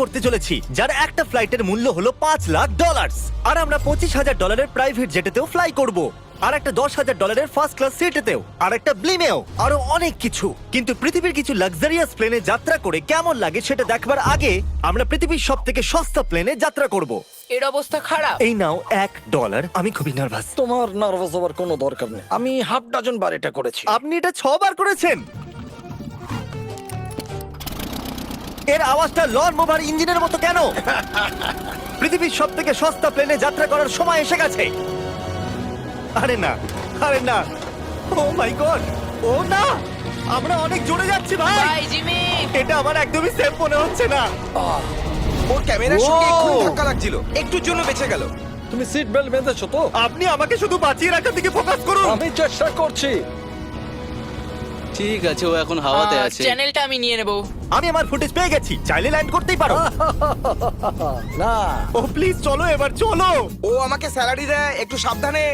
করতে চলেছি, যার একটা ফ্লাইটের মূল্য হলো $5,00,000। আর আমরা $25,000 প্রাইভেট জেটেতেও ফ্লাই করব, আর একটা $10,000 ফার্স্ট ক্লাস সিটেতেও, আর একটা ব্লিমেও, আরো অনেক কিছু। কিন্তু পৃথিবীর কিছু লাক্সারিয়াস প্লেনে যাত্রা করে কেমন লাগে সেটা দেখবার আগে আমরা পৃথিবীর সব থেকে সস্তা প্লেনে যাত্রা করব। এর অবস্থা খারাপ। এই নাও $1। আমি খুবই নার্ভাস। তোমার নার্ভাস হওয়ার কোনো দরকার নেই, আমি হাফ ডজন বার এটা করেছি। আপনি এটা 6 বার করেছেন। এর আওয়াজটা লন মোভার ইঞ্জিনের মতো কেন? পৃথিবীর সব থেকে সস্তা প্লেনে যাত্রা করার সময় এসে গেছে। আরে না, আরে না, ও মাই গড, ও না, আমরা অনেক জোরে যাচ্ছি ভাই। Bye Jimmy. এটা আমার একদমই সেফ মনে হচ্ছে না। ওর ক্যামেরার সঙ্গে Wow! এক্ষুনি ধাক্কা লাগছিল, একটুর জন্য বেঁচে গেল। তুমি সিট বেল্ট বেঁধেছো তো? আপনি আমাকে শুধু বাঁচিয়ে রাখার দিকে ফোকাস করুন। আমি চেষ্টা করছি। ঠিক আছে, ও এখন হাওয়াতে আছে। চ্যানেলটা আমি নিয়ে নেব। আমি আমার ফুটেজ পেয়ে গেছি, চাইলে ল্যান্ড করতেই পারো। না, ও প্লিজ চলো, এবার চলো। ও আমাকে স্যালারি দেয়, একটু সাবধানে।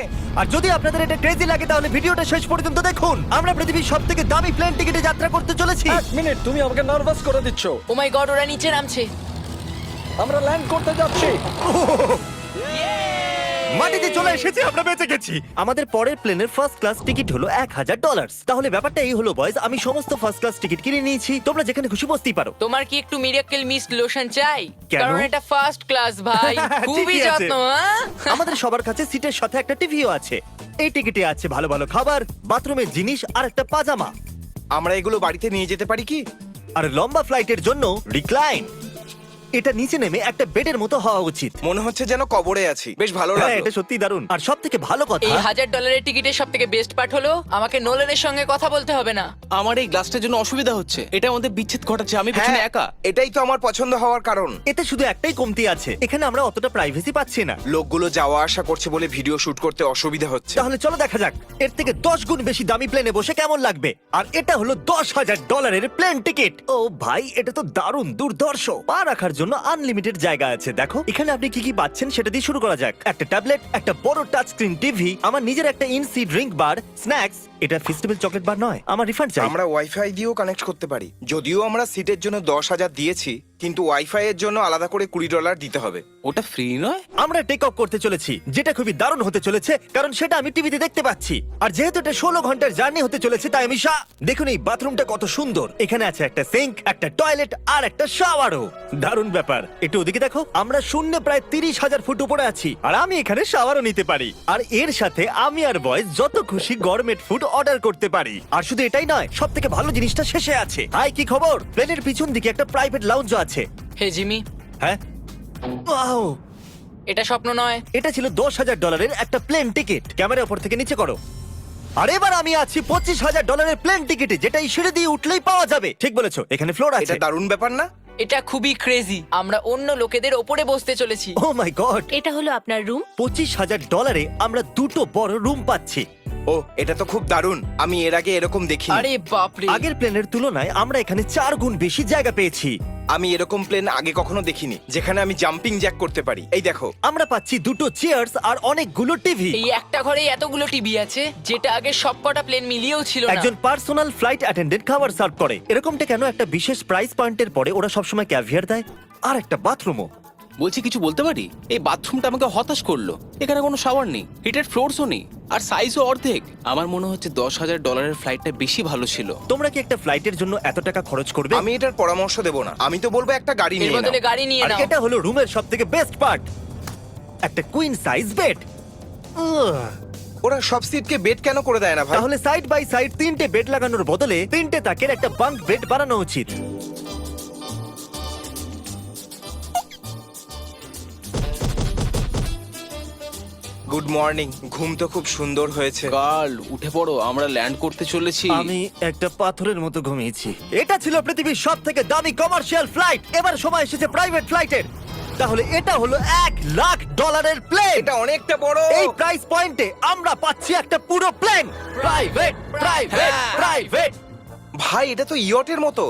আর যদি আপনাদের এটা ক্রেজি লাগে তাহলে ভিডিওটা শেষ পর্যন্ত দেখুন। আমরা পৃথিবীর সব থেকে দামি প্লেন টিকিটে যাত্রা করতে চলেছি। এক মিনিট, তুমি আমাকে নার্ভাস করে দিচ্ছ। ও মাই গড, ওরা নিচে নামছে। আমরা ল্যান্ড করতে যাচ্ছি। মাটিতে চলে এসেছি, আমরা বেঁচে গেছি। আমাদের পরের প্লেনের ফার্স্ট ক্লাস টিকিট হলো $1,000। তাহলে ব্যাপারটা এই হলো বয়স, আমি সমস্ত ফার্স্ট ক্লাস টিকিট কিনে নিয়েছি, তোমরা যেখানে খুশি বসতেই পারো। তোমার কি একটু মিরাকেল মিস্ট লোশন চাই? কেন? কারণ এটা ফার্স্ট ক্লাস ভাই, খুবই ঠিকই আছে। যত্ন। হ্যাঁ? আমাদের সবার কাছে সিটের সাথে একটা টিভিও আছে। এই টিকিটে আছে ভালো ভালো খাবার, বাথরুমের জিনিস আর একটা পাজামা। আমরা এগুলো বাড়িতে নিয়ে যেতে পারি কি? আর লম্বা ফ্লাইটের জন্য রিক্লাইন। এটা নিচে নেমে একটা বেডের মতো হওয়া উচিত। মনে হচ্ছে যেন কবরে আছি, বেশ ভালো হ্যাঁ, লাগলো। এটা সত্যি দারুণ। আর সব থেকে ভালো কথা, এই $1,000 টিকিটের সব থেকে বেস্ট পার্ট হলো আমাকে নোলেনের সঙ্গে কথা বলতে হবে না। আমার এই গ্লাসটার জন্য অসুবিধা হচ্ছে, এটা আমাদের বিচ্ছেদ ঘটাচ্ছে। আমি পেছনে হ্যাঁ, একা। এটাই তো আমার পছন্দ হওয়ার কারণ। এতে শুধু একটাই কমতি আছে, এখানে আমরা অতটা প্রাইভেসি পাচ্ছি না। লোকগুলো যাওয়া আসা করছে বলে ভিডিও শুট করতে অসুবিধা হচ্ছে। তাহলে চলো দেখা যাক এর থেকে 10 গুণ বেশি দামি প্লেনে বসে কেমন লাগবে। আর এটা হলো $10,000 প্লেন টিকিট। ও ভাই, এটা তো দারুণ দুর্ধর্ষ। পা রাখার জন্য আনলিমিটেড জায়গা আছে। দেখো এখানে আপনি কি কি পাচ্ছেন সেটা দিয়ে শুরু করা যাক। একটা ট্যাবলেট, একটা বড় টাচ স্ক্রিন টিভি, আমার নিজের একটা ইনসি ড্রিঙ্ক বার, স্ন্যাক্স। এটা ফেস্টিভ্যাল চকলেট বার নয়, আমার রিফান্ড চাই। আমরা ওয়াইফাই দিয়েও কানেক্ট করতে পারি। যদিও আমরা সিটের জন্য 10,000 দিয়েছি, কিন্তু ওয়াইফাই এর জন্য আলাদা করে $20 দিতে হবে। ওটা ফ্রি নয়? আমরা টেক অফ করতে চলেছি, যেটা খুবই দারুণ হতে চলেছে, কারণ সেটা আমি টিভিতে দেখতে পাচ্ছি। আর যেহেতু এটা 16 ঘন্টার জার্নি হতে চলেছে, তাই আমি দেখুন এই বাথরুমটা কত সুন্দর। এখানে আছে একটা সিঙ্ক, একটা টয়লেট আর একটা শাওয়ারও। দারুণ ব্যাপার। একটু ওদিকে দেখো, আমরা শূন্য প্রায় 30,000 ফুট উপরে আছি, আর আমি এখানে শাওয়ারও নিতে পারি। আর এর সাথে আমি আর বয়স যত খুশি গরমেট ফুড অর্ডার করতে পারি। আর শুধু এটাই নয়, সব থেকে ভালো জিনিসটা শেষে আছে। হাই, কি খবর? প্লেনের পিছন দিকে একটা প্রাইভেট লাউঞ্জ আছে। হে জিমি, হ্যাঁ, ওয়াও, এটা স্বপ্ন নয়। এটা ছিল $10,000 একটা প্লেন টিকিট। ক্যামেরা উপর থেকে নিচে করো। আর এবার আমি আছি $25,000 প্লেন টিকিটে, যেটা এই সিঁড়ি দিয়ে উঠলেই পাওয়া যাবে। ঠিক বলেছো, এখানে ফ্লোর আছে। এটা দারুণ ব্যাপার না? এটা খুবই ক্রেজি। আমরা অন্য লোকেদের ওপরে বসতে চলেছি। ও মাই গড, এটা হলো আপনার রুম। $25,000 আমরা দুটো বড় রুম পাচ্ছি। ও, এটা তো খুব দারুণ। আমি এর আগে এরকম দেখিনি। আরে বাপরে। আগের প্লেনের তুলনায় আমরা এখানে 4 গুণ বেশি জায়গা পেয়েছি। আমি এরকম প্লেন আগে কখনো দেখিনি যেখানে আমি জাম্পিং জ্যাক করতে পারি। এই দেখো, আমরা পাচ্ছি দুটো চেয়ার্স আর অনেকগুলো টিভি। এই একটা ঘরে এতগুলো টিভি আছে, যেটা আগে সবকটা প্লেন মিলিয়েও ছিল না। একজন পার্সোনাল ফ্লাইট অ্যাটেন্ডেন্ট খাবার সার্ভ করে। এরকমটা কেন? একটা বিশেষ প্রাইস পয়েন্টের পরে ওরা সবসময় ক্যাভিয়ার দেয়। আর একটা বাথরুমও। বলছি, কিছু বলতে পারি? এই বাথরুমটা আমাকে হতাশ করলো। এখানে কোনো শাওয়ার নেই, হিটেড ফ্লোরসও নেই, আর সাইজও অর্ধেক। আমার মনে হচ্ছে $10,000 ফ্লাইটটা বেশি ভালো ছিল। তোমরা কি একটা ফ্লাইটের জন্য এত টাকা খরচ করবে? আমি এটার পরামর্শ দেব না। আমি তো বলবো একটা গাড়ি এর নিয়ে বদলে নাও। গাড়ি নিয়ে আর নাও। এটা হলো রুমের সবথেকে বেস্ট পার্ট, একটা কুইন সাইজ বেড। ওরা সব সিটকে বেড কেন করে দেয় না ভাই? তাহলে সাইড বাই সাইড 3টে বেড লাগানোর বদলে 3টে তাকের একটা বাঙ্ক বেড বানানো উচিত। Good morning. ঘুম তো খুব সুন্দর হয়েছে। কাল উঠে পড়ো, আমরা ল্যান্ড করতে চলেছি। আমি একটা পাথরের মতো ঘুমিয়েছি। এটা ছিল পৃথিবীর সব থেকে দামি কমার্শিয়াল ফ্লাইট। এবার সময় এসেছে প্রাইভেট ফ্লাইটের। তাহলে এটা হলো $1,00,000 প্লেন। এটা অনেকটা বড়। এই প্রাইস পয়েন্টে আমরা পাচ্ছি একটা পুরো প্লেন। Private, private, private. ভাই, এটা তো ইয়টের মতো।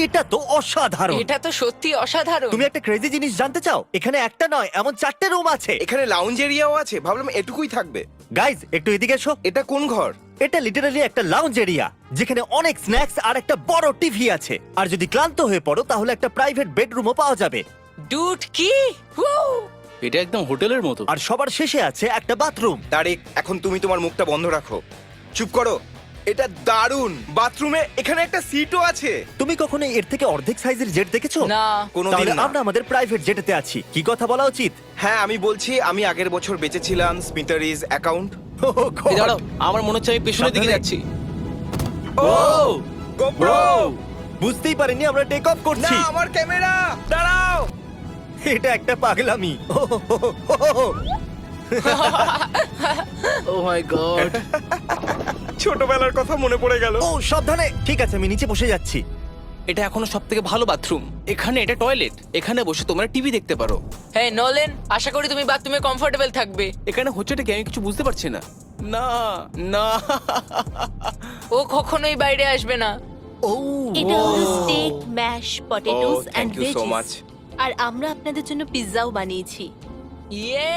এটা তো অসাধারণ। এটা তো সত্যি অসাধারণ। তুমি একটা ক্রেজি জিনিস জানতে চাও? এখানে একটা নয়, এমন 4টে রুম আছে। এখানে লাউঞ্জ এরিয়াও আছে। ভাবলাম এটুকুই থাকবে। গাইজ, একটু এদিকে এসো। এটা কোন ঘর? এটা লিটারালি একটা লাউঞ্জ এরিয়া যেখানে অনেক স্ন্যাক্স আর একটা বড় টিভি আছে। আর যদি ক্লান্ত হয়ে পড়ো তাহলে একটা প্রাইভেট বেডরুমও পাওয়া যাবে। ডুড কি Woo! এটা একদম হোটেলের মতো। আর সবার শেষে আছে একটা বাথরুম। তারিক, এখন তুমি তোমার মুখটা বন্ধ রাখো। চুপ করো। এটা দারুণ। বাথরুমে এখানে একটা সিটও আছে। তুমি কখনো এর থেকে অর্ধেক সাইজের জেট দেখেছো? না। কোনোদিন তাহলে না। আমরা আমাদের প্রাইভেট জেটেতে আছি, কি কথা বলা উচিত? হ্যাঁ, আমি বলছি আমি আগের বছর বেঁচেছিলাম স্মিটারিজ অ্যাকাউন্ট। Oh God! এই দাঁড়াও, আমার মনে হচ্ছে আমি পেছনের দিকে সাবধানে। যাচ্ছি। ও গোপ্রো! বুঝতেই পারিনি আমরা টেক অফ না, করছি। আমার ক্যামেরা! দাঁড়াও! এটা একটা পাগলামি। ও মাই গড। ছোটবেলার কথা মনে পড়ে গেল। ও সাবধানে। ঠিক আছে, আমি নিচে বসে যাচ্ছি। এটা এখনো সবথেকে ভালো বাথরুম। এখানে এটা টয়লেট। এখানে বসে তোমরা টিভি দেখতে পারো। হ্যাঁ নোলেন, আশা করি তুমি বাথরুমে কমফোর্টেবল থাকবে। এখানে হচ্ছেটা কি আমি কিছু বুঝতে পারছি না। না না। ও কখনোই বাইরে আসবে না। ও এটা হলো steak, mash, potatoes Oh, and thank you so veggies. much. আর আমরা আপনাদের জন্য পিৎজাও বানিয়েছি। ইয়ে!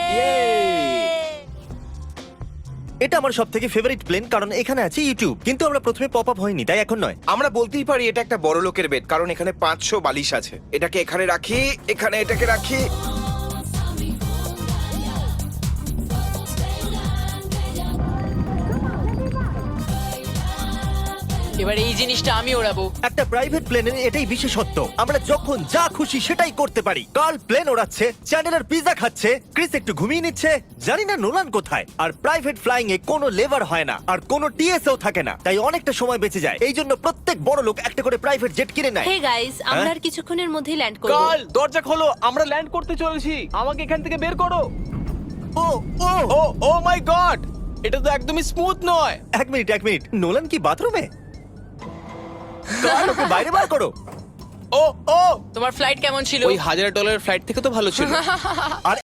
এটা আমার সবথেকে ফেভারিট প্লেন, কারণ এখানে আছে ইউটিউব। কিন্তু আমরা প্রথমে পপ আপ হয়নি, তাই এখন নয়। আমরা বলতেই পারি এটা একটা বড় লোকের বেড, কারণ এখানে 500 বালিশ আছে। এটাকে এখানে রাখি, এখানে এটাকে রাখি। এবার এই জিনিসটা আমি ওড়াবো। একটা প্রাইভেট প্লেনের এটাই বিশেষত্ব, আমরা যখন যা খুশি সেটাই করতে পারি। কার্ল প্লেন ওড়াচ্ছে, চ্যান্ডেলার পিৎজা খাচ্ছে, ক্রিস একটু ঘুমিয়ে নিচ্ছে, জানি না নোলান কোথায়। আর প্রাইভেট ফ্লাইং এ কোনো লেবার হয় না, আর কোনো টিএসও থাকে না, তাই অনেকটা সময় বেঁচে যায়। এই জন্য প্রত্যেক বড় লোক একটা করে প্রাইভেট জেট কিনে নেয়। হে গাইস, আমরা আর কিছুক্ষণের মধ্যেই ল্যান্ড করব। কাল দরজা খোলো, আমরা ল্যান্ড করতে চলেছি। আমাকে এখান থেকে বের করো। ও ও ও ও মাই গড, এটা তো একদমই স্মুথ নয়। এক মিনিট, নোলান কি বাথরুমে? কার্ল, ওকে বাইরে বার করো। ও ও তোমার ফ্লাইট কেমন ছিল? ওই $1000 ফ্লাইট থেকে তো ভালো ছিল। আর